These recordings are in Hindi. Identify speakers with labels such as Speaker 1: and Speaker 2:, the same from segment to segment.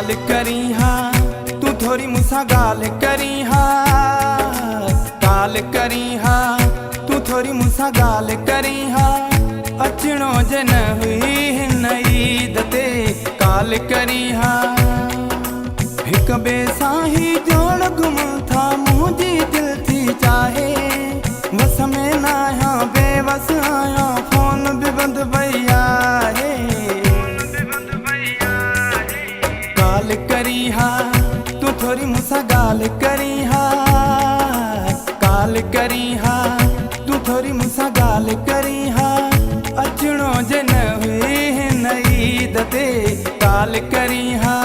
Speaker 1: ॻाल्हि करी हा, तू थोरी मूंसां ॻाल्हि करी हा, ॻाल्हि करी हा, तू थोरी मूंसां ॻाल्हि करी हा। अचणो जे न हुई हिन ईद ते ॻाल्हि करी हा। हिक ॿिए सां ही जोड़ घुमूं था, मुंहिंजी दिलि थी चाहे, बस में न आहियां, बेवस आहियां, फोन बि बंदि पई आहे। ॻाल्हि करी हा, तू थोरी मूंसां ॻाल्हि करी हा, ॻाल्हि करी हा, तू थोरी मूंसां ॻाल्हि करी हा। अचणो जे न हुई हिन ईद ते ॻाल्हि करी हा।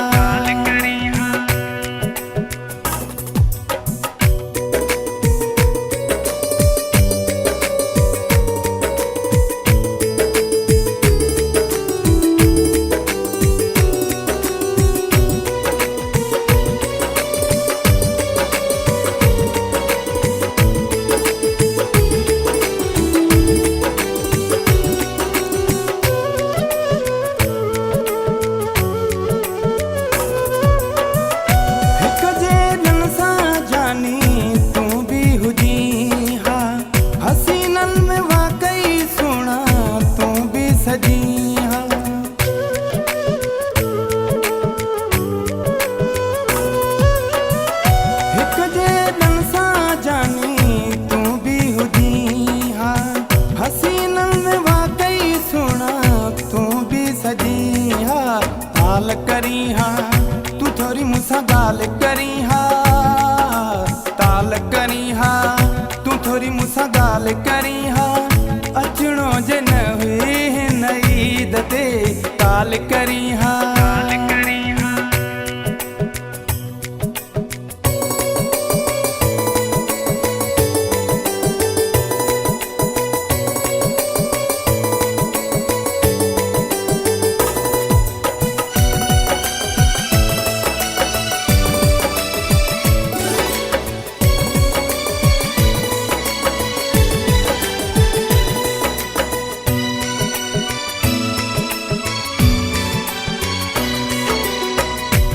Speaker 1: ॻाल्हि करी हा, तू थोरी मूंसां ॻाल्हि करी हा, ताल करी हा, तू थोरी मूंसां ॻाल्हि करी हा। अचणो जे न हुई हिन ईद ते ॻाल्हि करी हा।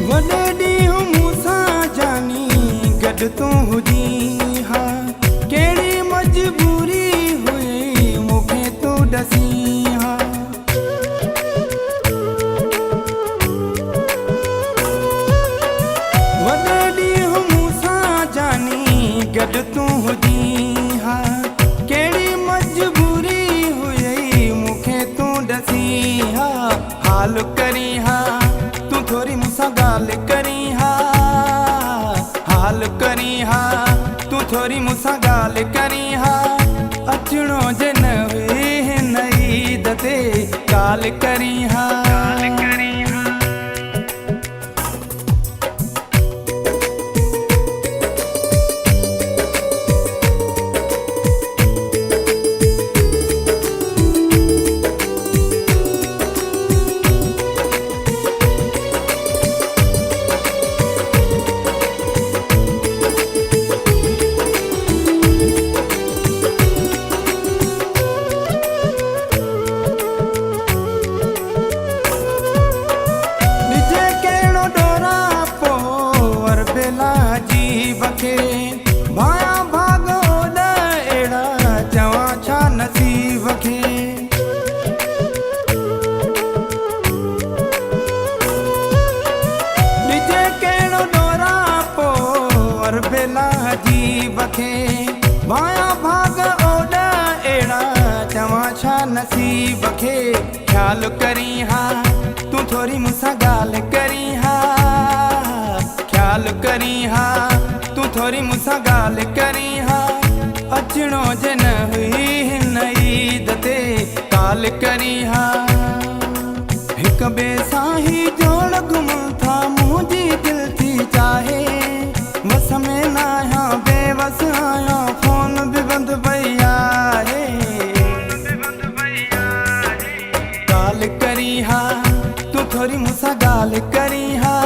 Speaker 1: वॾे ॾींहुं मूंसां जानी गॾु तूं हुजी हा, कहिड़ी मजबूरी हुई मूंखे तूं ॾसी हा। वॾे ॾींहुं मूंसां जानी गॾु तूं हुजी हा, कहिड़ी मजबूरी हुई मूंखे तूं ॾसी हा। हाल करी हा, तू थोरी मूंसां ॻाल्हि करी हा, हाल करी हा, तू थोरी मूंसां ॻाल्हि करी हा। अचणो जे न हुई हिन ईद ते ॻाल्हि करी हा। भाया भाग ओॾा अहिड़ा चवां छा नसीब खे। ॾिजे कहिड़ो डोरा पोइ बेला जीब खे। भाया भाग ओॾा अहिड़ा चवां छा नसीब खे। ख़्यालु करी हा, तू थोरी मूंसां ॻाल्हि करी हा, ख़्यालु करी हा, तू थोरी मूंसां ॻाल्हि करी हा। अचणो जे न हुई हिन ईद ते ॻाल्हि करी हा। हिक ॿिए सां ही जोड़ घुमूं था, मुंहिंजी दिलि थी चाहे, बस में न आहियां, बेवस आहियां, फोन बि बंदि पई आहे। ॻाल्हि करी हा, तू थोरी मूंसां ॻाल्हि करी हा,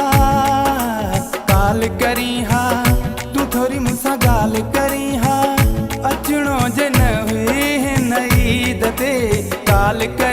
Speaker 1: ॻाल्हि करी हा, तू थोरी मूंसां ॻाल्हि करी हा। अचणो जे न हुई हिन ईद ते ॻाल्हि करी